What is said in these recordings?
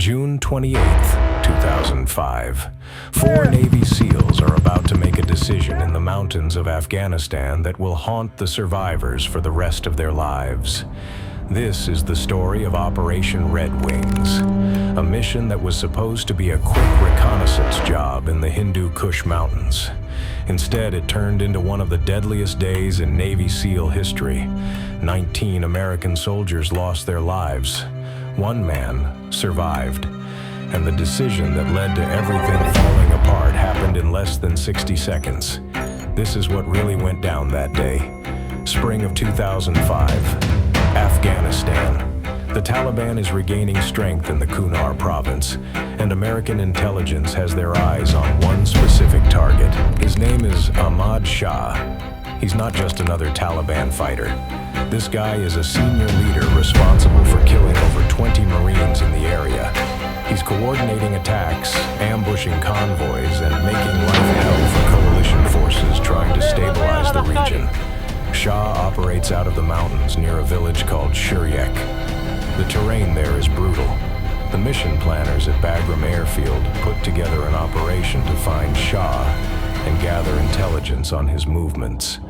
June 28th, 2005. Four Navy SEALs are about to make a decision in the mountains of Afghanistan that will haunt the survivors for the rest of their lives. This is the story of Operation Red Wings, a mission that was supposed to be a quick reconnaissance job in the Hindu Kush mountains. Instead, it turned into one of the deadliest days in Navy SEAL history. 19 American soldiers lost their lives. One man survived, and the decision that led to everything falling apart happened in less than 60 seconds. This is what really went down that day. Spring of 2005, Afghanistan. The Taliban is regaining strength in the Kunar Province, and American intelligence has their eyes on one specific target. His name is Ahmad Shah. He's not just another Taliban fighter. This guy is a senior leader responsible for killing over 20 Marines in the area. He's coordinating attacks, ambushing convoys, and making life hell for coalition forces trying to stabilize the region. Shah operates out of the mountains near a village called Shuryek. The terrain there is brutal. The mission planners at Bagram Airfield put together an operation to find Shah and gather intelligence on his movements.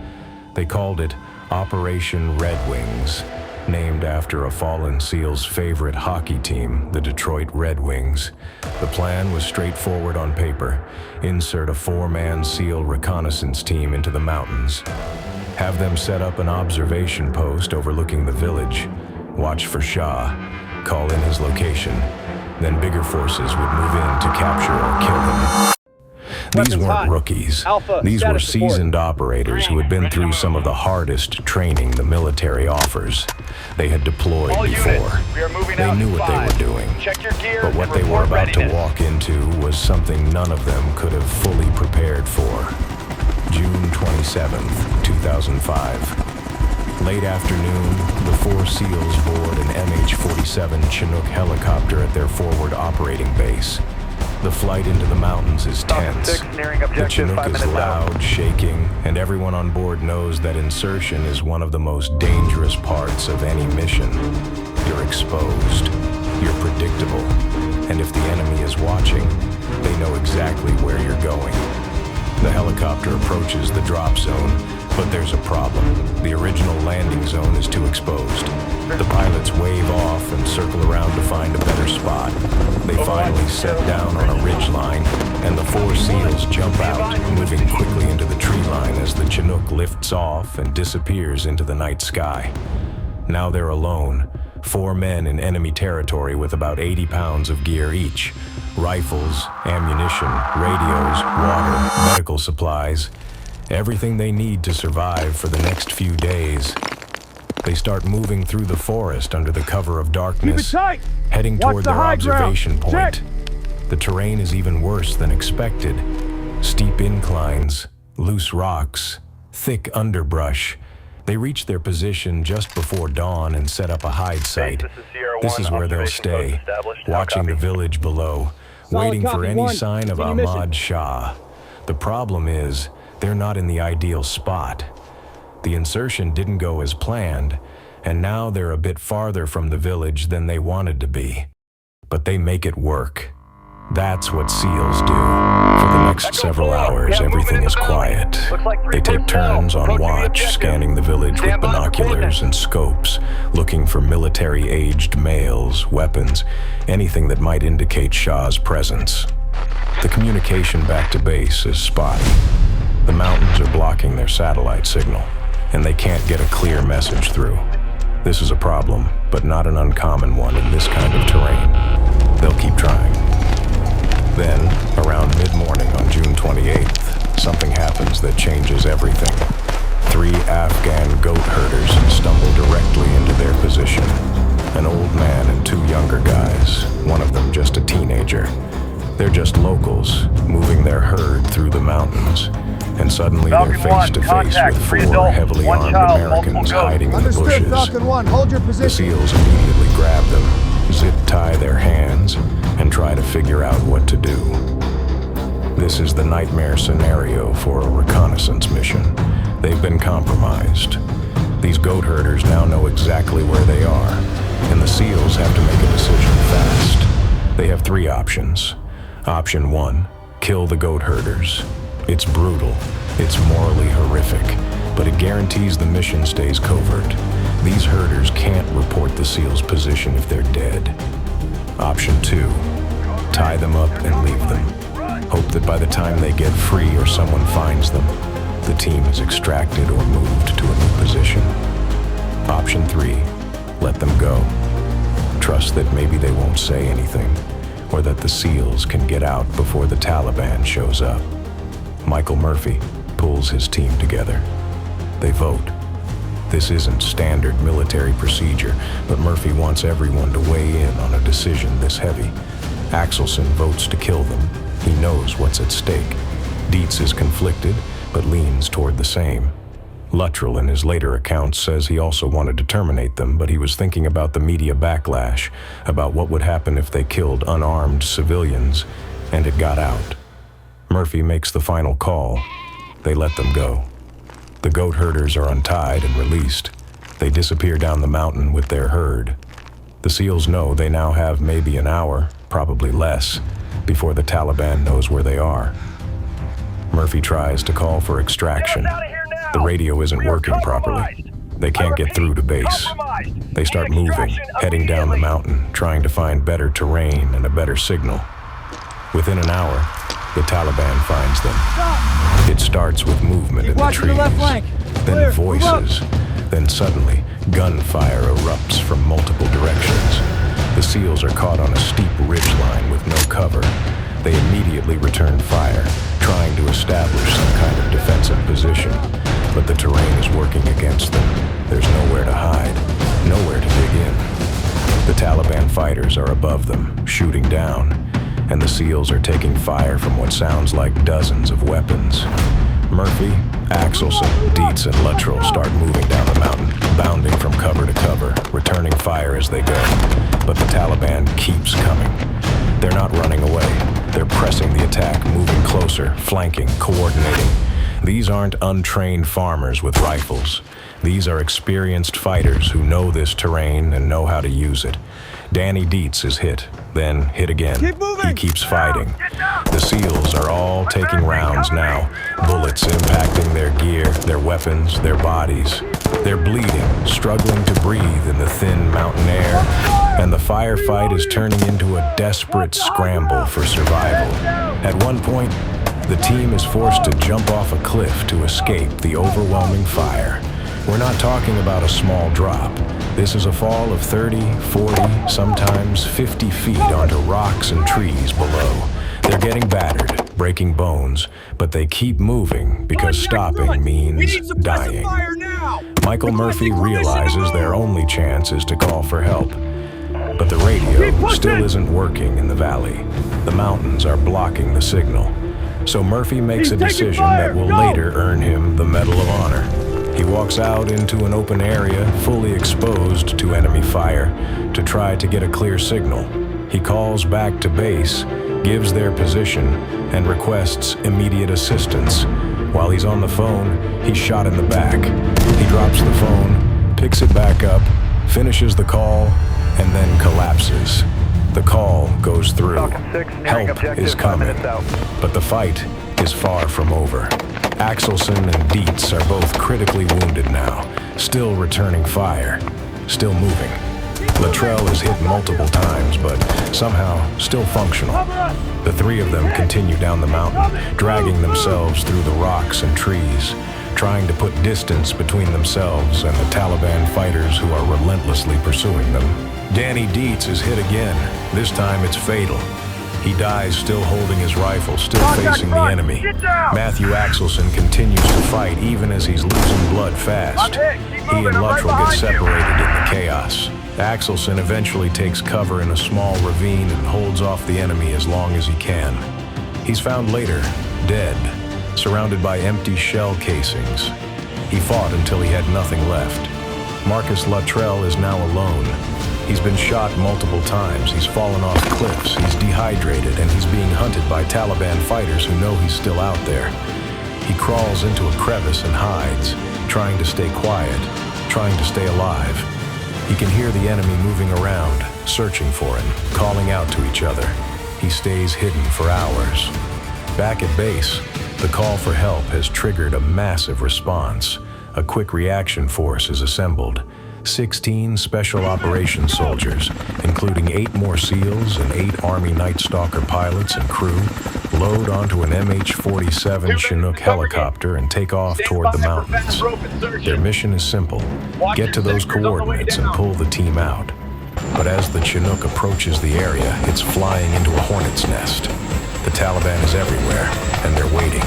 They called it Operation Red Wings, named after a fallen SEAL's favorite hockey team, the Detroit Red Wings. The plan was straightforward on paper. Insert a four-man SEAL reconnaissance team into the mountains. Have them set up an observation post overlooking the village. Watch for Shah, call in his location. Then bigger forces would move in to capture or kill him. These weren't rookies. These were seasoned operators who had been through some of the hardest training the military offers. They had deployed before. They knew what they were doing. But what they were about to walk into was something none of them could have fully prepared for. June 27th, 2005. Late afternoon, the four SEALs board an MH-47 Chinook helicopter at their forward operating base. The flight into the mountains is tense. The Chinook is loud, shaking, and everyone on board knows that insertion is one of the most dangerous parts of any mission. You're exposed. You're predictable. And if the enemy is watching, they know exactly where you're going. The helicopter approaches the drop zone, but there's a problem. The original landing zone is too exposed. The pilots wave off and circle around to find a better spot. They finally set down on a ridgeline, and the four SEALs jump out, moving quickly into the tree line as the Chinook lifts off and disappears into the night sky. Now they're alone, four men in enemy territory with about 80 pounds of gear each. Rifles, ammunition, radios, water, medical supplies. Everything they need to survive for the next few days. They start moving through the forest under the cover of darkness, heading toward their observation point. The terrain is even worse than expected. Steep inclines, loose rocks, thick underbrush. They reach their position just before dawn and set up a hide site. This is where they'll stay, watching the village below, waiting for any sign of Ahmad Shah. The problem is, they're not in the ideal spot. The insertion didn't go as planned, and now they're a bit farther from the village than they wanted to be. But they make it work. That's what SEALs do. For the next several hours, everything is quiet. They take turns on watch, scanning the village with binoculars and scopes, looking for military-aged males, weapons, anything that might indicate Shah's presence. The communication back to base is spotty. The mountains are blocking their satellite signal, and they can't get a clear message through. This is a problem, but not an uncommon one in this kind of terrain. They'll keep trying. Then, around mid-morning on June 28th, something happens that changes everything. 3 Afghan goat herders stumble directly into their position. An old man and 2 younger guys, one of them just a teenager. They're just locals, moving their herd through the mountains. And suddenly they're face to face with 4 heavily armed Americans hiding in the bushes. The SEALs immediately grab them, zip-tie their hands, and try to figure out what to do. This is the nightmare scenario for a reconnaissance mission. They've been compromised. These goat herders now know exactly where they are, and the SEALs have to make a decision fast. They have three options. Option 1, kill the goat herders. It's brutal, it's morally horrific, but it guarantees the mission stays covert. These herders can't report the SEALs' position if they're dead. Option 2, tie them up and leave them. Hope that by the time they get free or someone finds them, the team is extracted or moved to a new position. Option 3, let them go. Trust that maybe they won't say anything, or that the SEALs can get out before the Taliban shows up. Michael Murphy pulls his team together. They vote. This isn't standard military procedure, but Murphy wants everyone to weigh in on a decision this heavy. Axelson votes to kill them. He knows what's at stake. Dietz is conflicted, but leans toward the same. Luttrell, in his later accounts, says he also wanted to terminate them, but he was thinking about the media backlash, about what would happen if they killed unarmed civilians, and it got out. Murphy makes the final call. They let them go. The goat herders are untied and released. They disappear down the mountain with their herd. The SEALs know they now have maybe an hour, probably less, before the Taliban knows where they are. Murphy tries to call for extraction. The radio isn't working properly. They can't get through to base. They start moving, heading down the mountain, trying to find better terrain and a better signal. Within an hour, the Taliban finds them. It starts with movement in the trees, then voices, then suddenly gunfire erupts from multiple directions. The SEALs are caught on a steep ridgeline with no cover. They immediately return fire, trying to establish some kind of defensive position, but the terrain is working against them. There's nowhere to hide, nowhere to dig in. The Taliban fighters are above them, shooting down, and the SEALs are taking fire from what sounds like dozens of weapons. Murphy, Axelson, Dietz, and Luttrell start moving down the mountain, bounding from cover to cover, returning fire as they go. But the Taliban keeps coming. They're not running away. They're pressing the attack, moving closer, flanking, coordinating. These aren't untrained farmers with rifles. These are experienced fighters who know this terrain and know how to use it. Danny Dietz is hit, then hit again. He keeps fighting. The SEALs are all taking rounds now, bullets impacting their gear, their weapons, their bodies. They're bleeding, struggling to breathe in the thin mountain air, and the firefight is turning into a desperate scramble for survival. At one point, the team is forced to jump off a cliff to escape the overwhelming fire. We're not talking about a small drop. This is a fall of 30, 40, sometimes 50 feet onto rocks and trees below. They're getting battered, breaking bones, but they keep moving because stopping means dying. Michael Murphy realizes their only chance is to call for help. But the radio still isn't working in the valley. The mountains are blocking the signal. So Murphy makes a decision that will later earn him the Medal of Honor. He walks out into an open area, fully exposed to enemy fire, to try to get a clear signal. He calls back to base, gives their position, and requests immediate assistance. While he's on the phone, he's shot in the back. He drops the phone, picks it back up, finishes the call, and then collapses. The call goes through. Help is coming, but the fight is far from over. Axelson and Dietz are both critically wounded now, still returning fire, still moving. Luttrell is hit multiple times, but somehow still functional. The three of them continue down the mountain, dragging themselves through the rocks and trees, trying to put distance between themselves and the Taliban fighters who are relentlessly pursuing them. Danny Dietz is hit again. This time it's fatal. He dies still holding his rifle, still facing the enemy. Matthew Axelson continues to fight even as he's losing blood fast. He and Luttrell get separated in the chaos. Axelson eventually takes cover in a small ravine and holds off the enemy as long as he can. He's found later, dead, surrounded by empty shell casings. He fought until he had nothing left. Marcus Luttrell is now alone. He's been shot multiple times, he's fallen off cliffs, he's dehydrated, and he's being hunted by Taliban fighters who know he's still out there. He crawls into a crevice and hides, trying to stay quiet, trying to stay alive. He can hear the enemy moving around, searching for him, calling out to each other. He stays hidden for hours. Back at base, the call for help has triggered a massive response. A quick reaction force is assembled. 16 special operations soldiers, including 8 more SEALs and 8 Army Night Stalker pilots and crew, load onto an MH-47 Chinook helicopter and take off toward the mountains. Their mission is simple: get to those coordinates and pull the team out. But as the Chinook approaches the area, it's flying into a hornet's nest. The Taliban is everywhere, and they're waiting.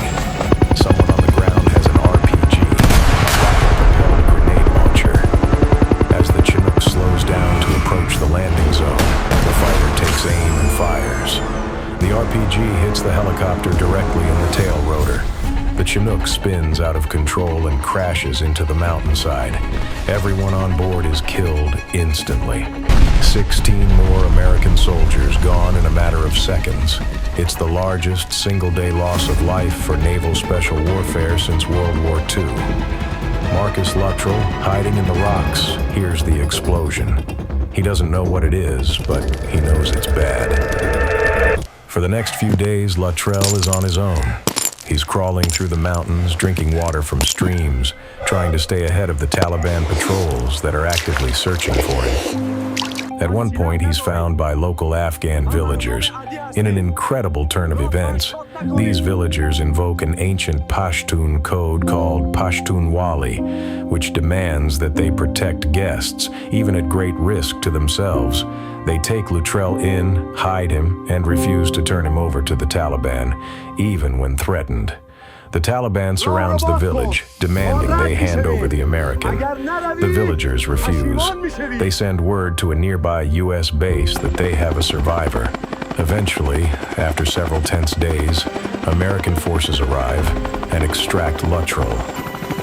Someone on the ground has an RPG, a rocket-propelled grenade launcher. As the Chinook slows down to approach the landing zone, the fighter takes aim and fires. The RPG hits the helicopter directly in the tail rotor. The Chinook spins out of control and crashes into the mountainside. Everyone on board is killed instantly. 16 more American soldiers gone in a matter of seconds. It's the largest single-day loss of life for naval special warfare since World War II. Marcus Luttrell, hiding in the rocks, hears the explosion. He doesn't know what it is, but he knows it's bad. For the next few days, Luttrell is on his own. He's crawling through the mountains, drinking water from streams, trying to stay ahead of the Taliban patrols that are actively searching for him. At one point, he's found by local Afghan villagers. In an incredible turn of events, these villagers invoke an ancient Pashtun code called Pashtunwali, which demands that they protect guests, even at great risk to themselves. They take Luttrell in, hide him, and refuse to turn him over to the Taliban, even when threatened. The Taliban surrounds the village, demanding they hand over the American. The villagers refuse. They send word to a nearby U.S. base that they have a survivor. Eventually, after several tense days, American forces arrive and extract Luttrell.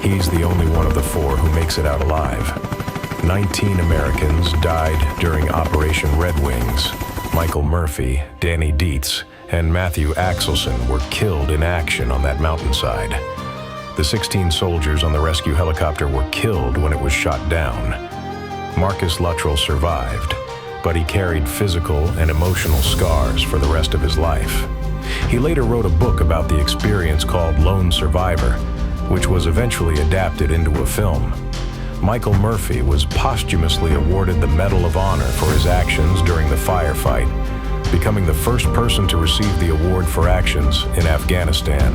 He's the only one of the 4 who makes it out alive. 19 Americans died during Operation Red Wings. Michael Murphy, Danny Dietz, and Matthew Axelson were killed in action on that mountainside. The 16 soldiers on the rescue helicopter were killed when it was shot down. Marcus Luttrell survived, but he carried physical and emotional scars for the rest of his life. He later wrote a book about the experience called Lone Survivor, which was eventually adapted into a film. Michael Murphy was posthumously awarded the Medal of Honor for his actions during the Firefight, becoming the first person to receive the award for actions in Afghanistan.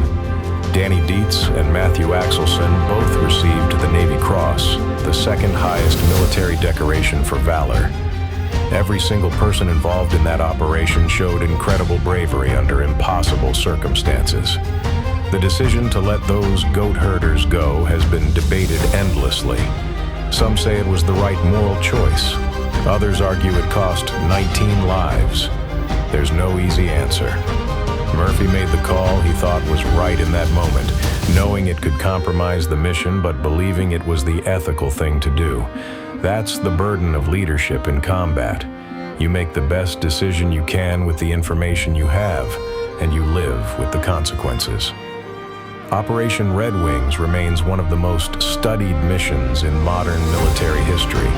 Danny Dietz and Matthew Axelson both received the Navy Cross, the second highest military decoration for valor. Every single person involved in that operation showed incredible bravery under impossible circumstances. The decision to let those goat herders go has been debated endlessly. Some say it was the right moral choice. Others argue it cost 19 lives. There's no easy answer. Murphy made the call he thought was right in that moment, knowing it could compromise the mission, but believing it was the ethical thing to do. That's the burden of leadership in combat. You make the best decision you can with the information you have, and you live with the consequences. Operation Red Wings remains one of the most studied missions in modern military history.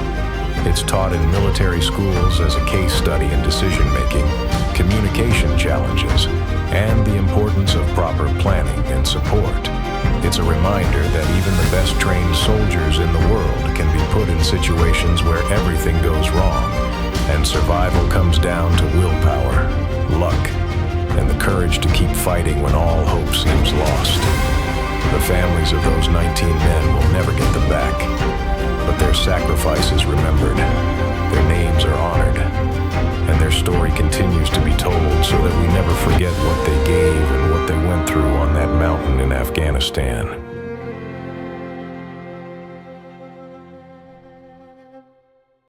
It's taught in military schools as a case study in decision-making, communication challenges, and the importance of proper planning and support. It's a reminder that even the best trained soldiers in the world can be put in situations where everything goes wrong, and survival comes down to willpower, luck, and the courage to keep fighting when all hope seems lost. The families of those 19 men will never get them back, but their sacrifice is remembered, their names are honored, and their story continues to be told so that we never forget what they gave and what they went through on that mountain in Afghanistan.